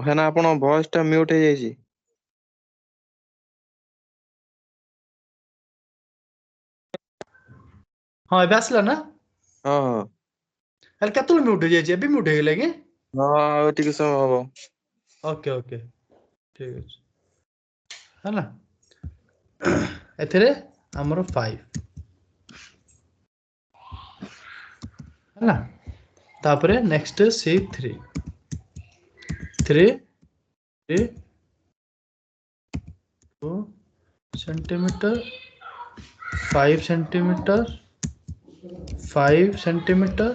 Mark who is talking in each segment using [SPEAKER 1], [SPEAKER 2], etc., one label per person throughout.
[SPEAKER 1] ଭାଇନା ଆପଣ ଭଏସ ଟା ମ୍ୟୁଟ ହେଇଯାଇଛି।
[SPEAKER 2] हाँ ଏବେ ଆସିଲା ନା?
[SPEAKER 1] ହଁ ହଁ
[SPEAKER 2] ହେଲେ କେତେବେଳେ ମ୍ୟୁଟ୍ ହେଇଯାଇଛି? ଏବେ ମ୍ୟୁଟ୍ ହେଇଗଲା କି?
[SPEAKER 1] ହଁ ଆଉ ଟିକେ ସମୟ ହବ।
[SPEAKER 2] ଓକେ ଓକେ ଠିକ ଅଛି ହେଲା। ଏଥିରେ ଆମର 5 ହେଲା। ତାପରେ next C3 3 2 centimetre 5 centimetre 5 centimetre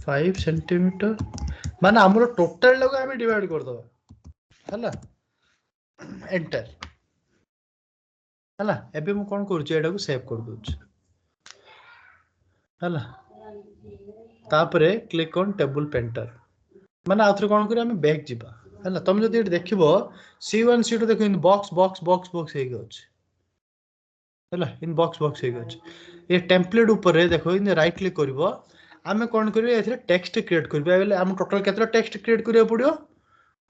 [SPEAKER 2] 5 centimetre माने हमरो टोटल लोग हमें डिवाइड कर दबा हैला एंटर हैला। एबे मु कोन करूची एटा को सेव कर दूची हैला। तापरे क्लिक ऑन टेबल पेंटर माने आथरे कोन करी हमें बैक जिबा हैला। तुम जदि एट देखिबो C1 C2 देखो in box box box box हे गछ हैला। इन बॉक्स बॉक्स हे गछ ये टेम्पलेट ऊपर रे देखो इन राइट क्लिक करबो आमे कोन करिवे एथरे टेक्स्ट क्रिएट करबा बेले हम टोटल केतरा टेक्स्ट क्रिएट करिया पड़ियो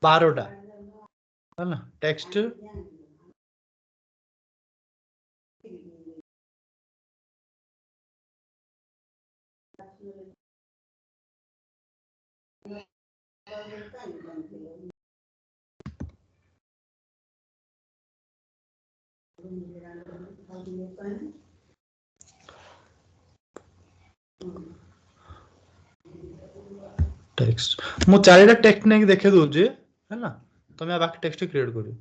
[SPEAKER 2] 12 टा हैला। टेक्स्ट टेक्स्ट मु चारिटा टेक्स्ट नै देखे दोजे हैला। तमे बाकी टेक्स्ट क्रिएट करियो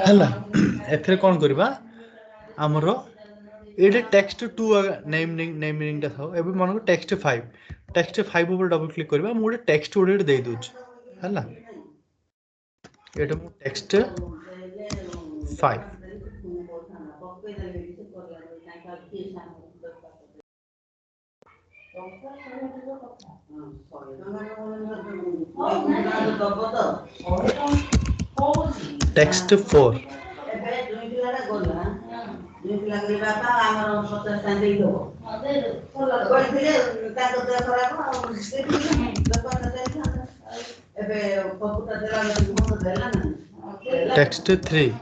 [SPEAKER 2] ହେଲା। एथरे कोन करबा हमरो एटे टेक्स्ट 2 नेमिंग टा थाओ एबे मन को टेक्स्ट 5 ऊपर डबल क्लिक करबा मु गोटे टेक्स्ट ओडे दे दोछ हैला। एटा मु टेक्स्ट 5 टेक्स्ट 4 टेक्स्ट 3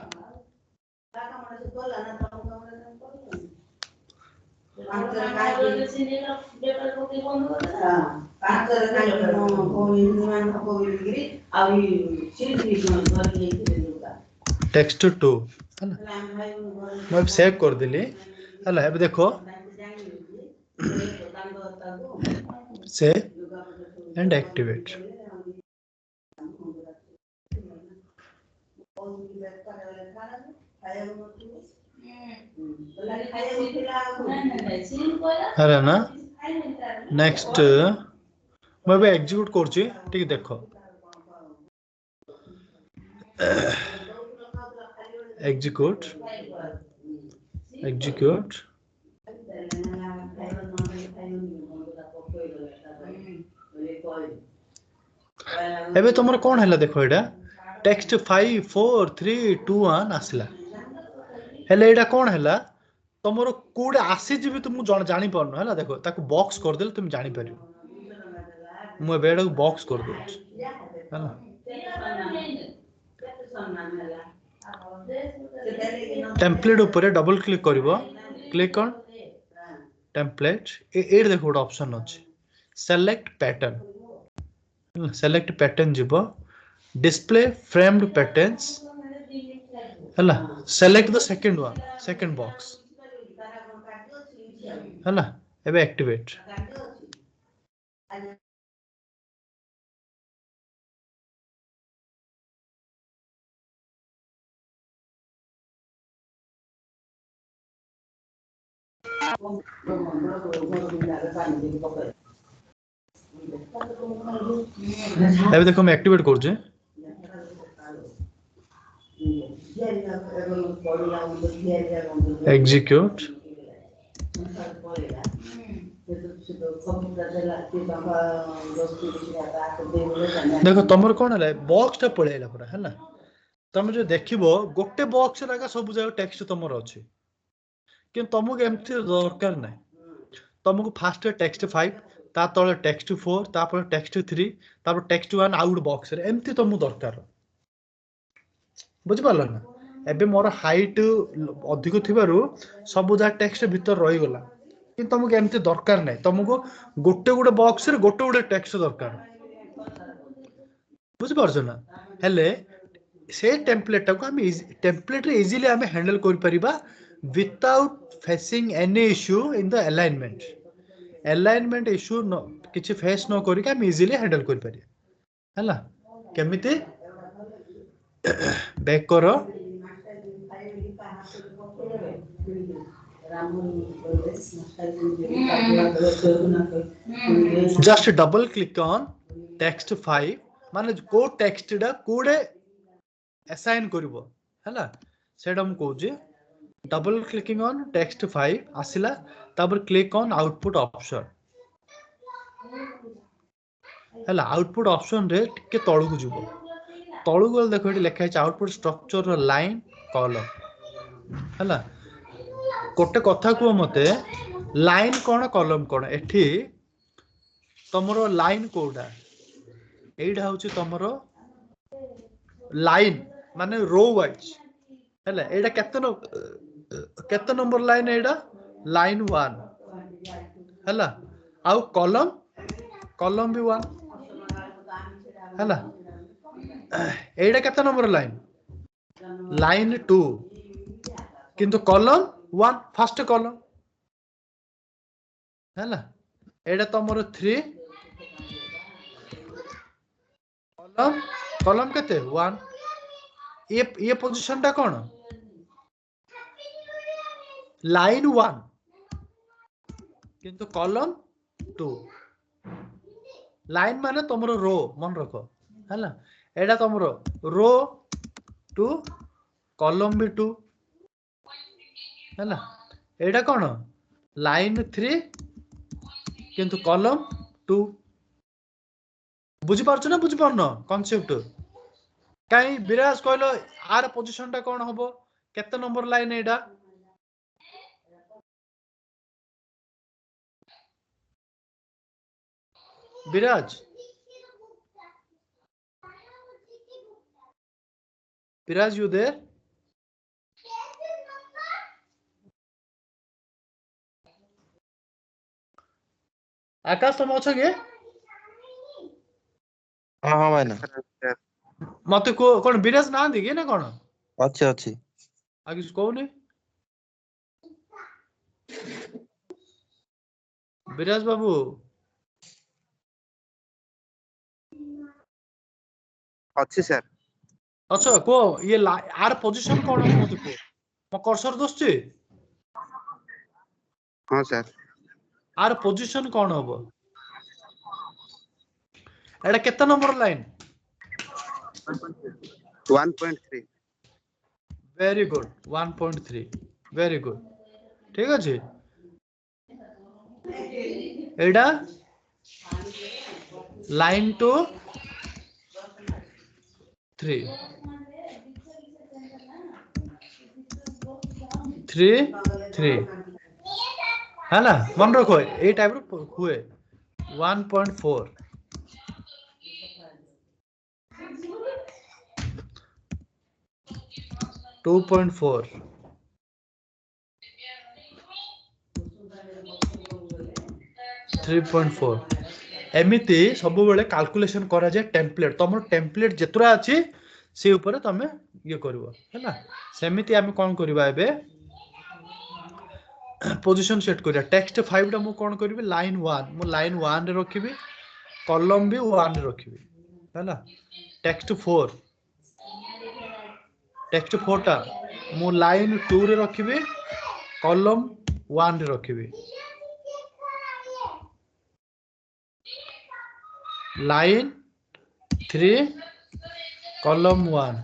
[SPEAKER 2] टेक्स्ट 2 हैला। मैं सेव कर देली हैला। अब देखो से एंड एक्टिवेट है ना। नेक्स्ट मैं भी एग्जीक्यूट करची ठीक देखो एग्जीक्यूट एग्जीक्यूट एबे तुमर कोन हैला देखो एटा टेक्स्ट 5 4 3 2 1 आसला हेले एटा कोन हैला तुमर कोडे आसी जिबि तुम जानि परनो हैला। देखो ताको बॉक्स कर देले तुम जानि परियो मु एबे एटा को बॉक्स कर दोछ हैला। टेम्पलेट ऊपर डबल क्लिक करिवो क्लिक ऑन टेम्पलेट ए देखो गोटे ऑप्शन अछि सेलेक्ट पैटर्न सेलेक्ट पैटर्न जीवो डिस्प्ले फ्रेम्ड पैटर्न्स हैला। सेलेक्ट द सेकंड बॉक्स हैला। एबे एक्टिवेट ଏବେ ଦେଖ ମୁଁ ଆକ୍ଟିଭେଟ୍ କରୁଛି। Execute। देखो तुमर कौन है बॉक्स टा पळेला पूरा है ना। तुम जो देखिबो गोटे बॉक्स लगा सब जगह टेक्स्ट तुमर अछि कि तुमको एमती दरकार नै। तुमको फास्ट टेक्स्ट 5 ता तळे टेक्स्ट 4 तापर टेक्स्ट 3 तापर टेक्स्ट 1 आउट बॉक्स रे एमती तुमको दरकार बुझि पारल ना। एबे मोर हाइट अधिक थिबारु सब जा टेक्स्ट भीतर रही गला कि तुमको एमती दरकार नै। तुमको गोटे गोटे बॉक्स रे गोटे गोटे टेक्स्ट दरकार बुझि पारछ ना। हेले से टेम्पलेट को हम टेम्पलेट रे इजीली हम हैंडल कर परिबा without facing any issue in the alignment. Alignment issue न किछि फेस न करी हम इजीली हैंडल कर पारि हला। केमिति बैक करो just double click on text 5 माने को टेक्स्ट डा कोडे असाइन करबो हला सेडा हम कहूची। डबल क्लिकिंग ऑन टेक्स्ट 5 आसिला तापर क्लिक ऑन आउटपुट ऑप्शन हला। आउटपुट ऑप्शन रे टिके तळु को जिवो तळु को देखो एटी लिखा है आउटपुट स्ट्रक्चर रो लाइन कॉलम हला। कोटे कथा को मते लाइन कोन कॉलम कोन एठी तमरो लाइन कोडा एइडा होची तमरो लाइन माने रो वाइज हला। एइडा केते नंबर लाइन एइडा लाइन 1 हला। आउ कॉलम कॉलम भी 1 हला। एइडा केते नंबर लाइन लाइन 2 किंतु कॉलम 1 फर्स्ट कॉलम हला। एइडा तमरो 3 कॉलम कॉलम केते 1 ये पोजीशन टा कोन लाइन 1 किंतु कॉलम 2 लाइन माने तमरो रो मन रखो हला। एडा तमरो रो 2 कॉलम भी 2 हला। एडा कोन लाइन 3 किंतु कॉलम 2 बुझी पारछ ना बुझी पारनो कांसेप्ट काई विराज कहलो आर पोजीशन टा कोन होबो केते नंबर लाइन एडा विराज विराज यू देयर आकाश तुम अछ के
[SPEAKER 1] हां हां भाई ना
[SPEAKER 2] मते को कोन विराज ना दिगे ना कोन
[SPEAKER 1] अच्छे अच्छी
[SPEAKER 2] आ किछ कहूनी विराज बाबू
[SPEAKER 3] अच्छी सर
[SPEAKER 2] अच्छा को ये आर पोजीशन कोन हो मते को म कर्सर दोसची
[SPEAKER 3] हां सर
[SPEAKER 2] आर पोजीशन कोन होबो एडा केते number line
[SPEAKER 3] 1.3
[SPEAKER 2] very good 1.3 very good ठीक अछि एडा लाइन 2 3 है ना मन रखो ए टाइप रो हुए 1.4 2.4 3.4 एमिति सब बेले कैलकुलेशन करा जाय टेम्पलेट तमर टेम्पलेट जेतरा अछि से ऊपर तमे ये करबो हैना सेमिति हम कोन करबा एबे पोजीशन सेट करिया टेक्स्ट 5 टा मु कोन करबी लाइन 1 मु लाइन 1 रे रखिबी कॉलम भी 1 रे रखिबी हैना टेक्स्ट 4 टा मु लाइन 2 रे रखिबी कॉलम 1 रे रखिबी लाइन 3 कॉलम 1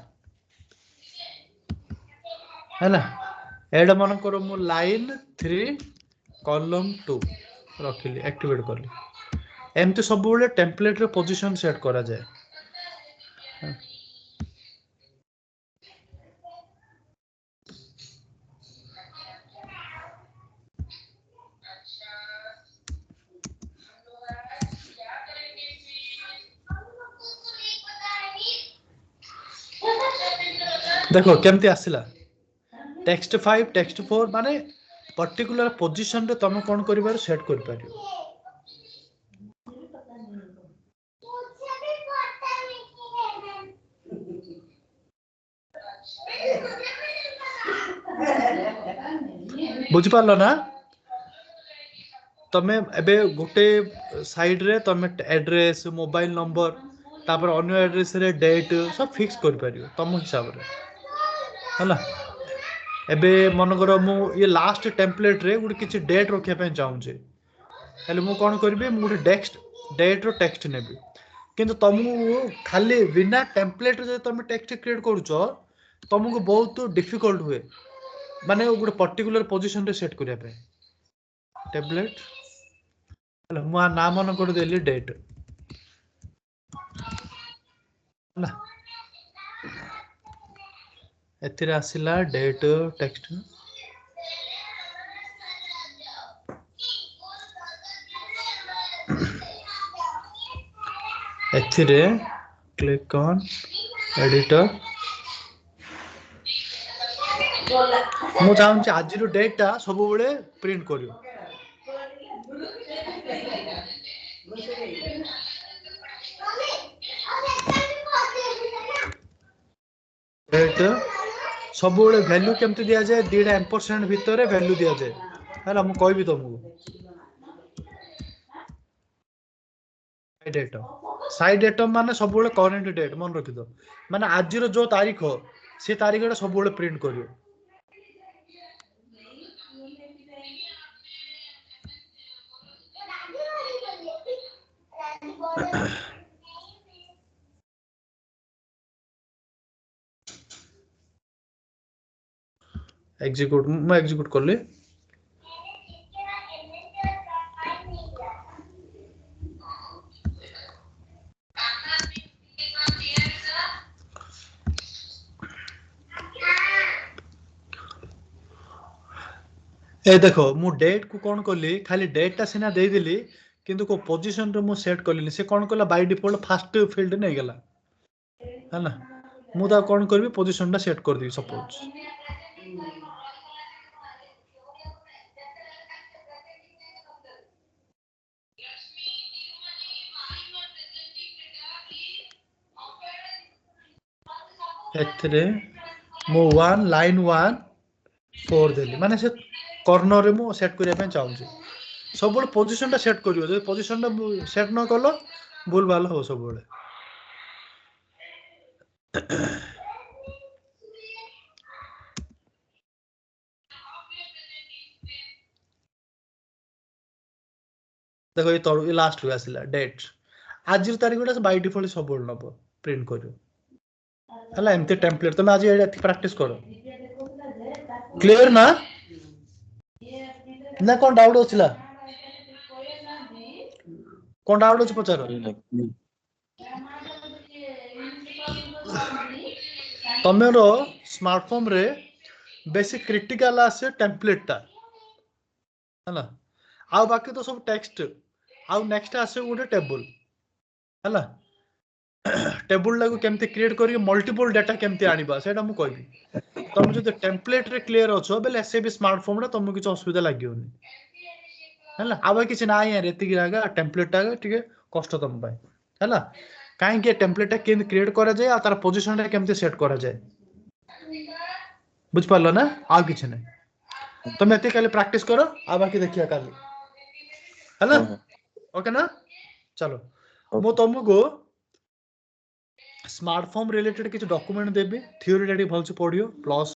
[SPEAKER 2] है ना एड मन करो मु लाइन 3 कॉलम 2 रखिली एक्टिवेट करली एमती सब बेले टेम्पलेट रे पोजीशन सेट करा जाए देखो केमती आसिला टेक्स्ट 5 टेक्स्ट 4 माने पर्टिकुलर पोजीशन रे तुम कोन करिबार सेट कर पारियो बुझी पारलो ना तमे एबे गोटे साइड रे तमे एड्रेस मोबाइल नंबर तापर अन्य एड्रेस रे डेट सब फिक्स कर पारियो तम हिसाब रे हला एबे मन करो मु ये लास्ट टेम्पलेट रे गुड किछि डेट रखिया पे चाहू छे हेले मु कोन करबे मु गुड डेट रो टेक्स्ट नेबे किंतु तुमको खाली बिना टेम्पलेट रे तुम टेक्स्ट क्रिएट करूछो तुमको बहुत डिफिकल्ट हुए माने गुड पर्टिकुलर पोजीशन रे सेट करिया पे टेम्पलेट हेले मु नाम मन कर देली डेट ना एथिरे आसिला डेट टेक्स्ट एथिरे क्लिक ऑन एडिटर मु चाहूँ आज डेटा सब बेले प्रिंट करियो डेट सब बेले वैल्यू केमती दिया जाए दीटा एम्परसेंट भितर वैल्यू दिया जाए हैला मु कहबी तुमको साइड डेटम माने सब बेले करंट डेट मन रखि दो माने आज रो जो तारीख से तारीखटा सब बेले प्रिंट करियो एग्जीक्यूट मैं एग्जीक्यूट कर ले ए देखो मु डेट को कौन कली खाली डेट टा सिना दे दिली किंतु को पोजीशन रे मु सेट करली से कौन कला बाय डिफॉल्ट फर्स्ट फील्ड नै गेला है ना मु ता कौन करबी पोजीशन टा सेट कर दी सपोज एथरे मु 1 लाइन 1 4 देली माने से कॉर्नर रे मु सेट करिया पे चाहू छी सब बड़ पोजीशन टा सेट करियो जे पोजीशन टा सेट न करलो भूल भाल हो सब बड़े देखो ये तळु ये लास्ट रे आसिला डेट आज तारीखटा बाय डिफॉल्ट सब बड़ नबो प्रिंट करियो हला एमते टेम्पलेट तुम आज एठी प्रैक्टिस करो क्लियर ना ना कोन डाउट होछिला कोन डाउट होछ पचारो तमेरो स्मार्टफोन रे बेसिक क्रिटिकल आसे टेम्पलेट ता हला आ बाकी तो सब टेक्स्ट आ नेक्स्ट आसे गोटे टेबल हला टेबल लागू केमते क्रिएट करी मल्टीपल डाटा केमते आनिबा सेटा मु कहबी तुम जो टेम्पलेट रे क्लियर अछो बेले से भी स्मार्टफोन रे तुमको किछ असुविधा लागियोनी हला आबा किछ ना यार एतिकी रागा टेम्पलेट टा ठीक कष्ट तुम पाए हला काहे के टेम्पलेट टा केन क्रिएट करा जाय आ तार पोजीशन रे केमते सेट करा जाय बुझ पालो ना आ किछ नै तुम एते काले प्रैक्टिस करो आ बाकी देखिया काली हला ओके ना चलो मु तुमको स्मार्टफोन रिलेटेड किछ डॉक्यूमेंट देबी थ्योरी टा भलसे पढियो प्लस